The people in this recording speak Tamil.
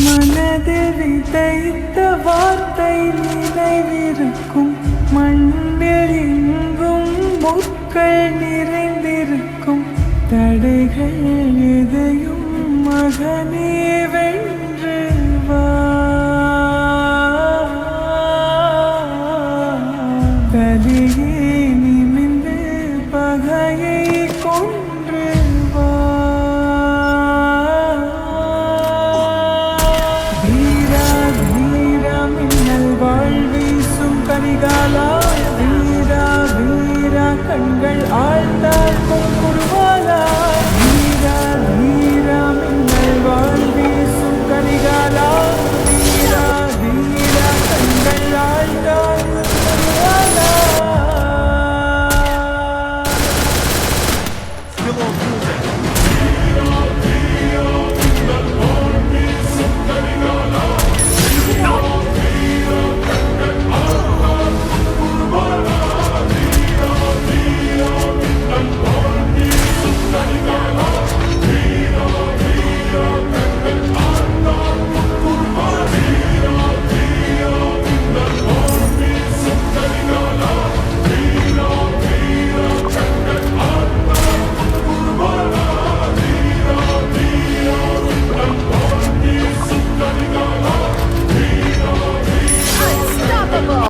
மனதில் விதைத்த வார்த்தை நினைவிருக்கும், மண்ணில் எங்கும் முட்கள் நிறைந்திருக்கும். தடைகள் எதையும் மகனே வென்று வா. தலையே நிமிர்ந்து பகையை கொன்று வா. வீரா வீரா மின்னல் வாழ்வீசும் கரிகாலா, வீரா வீரா கண்கள் ஆழ்ந்த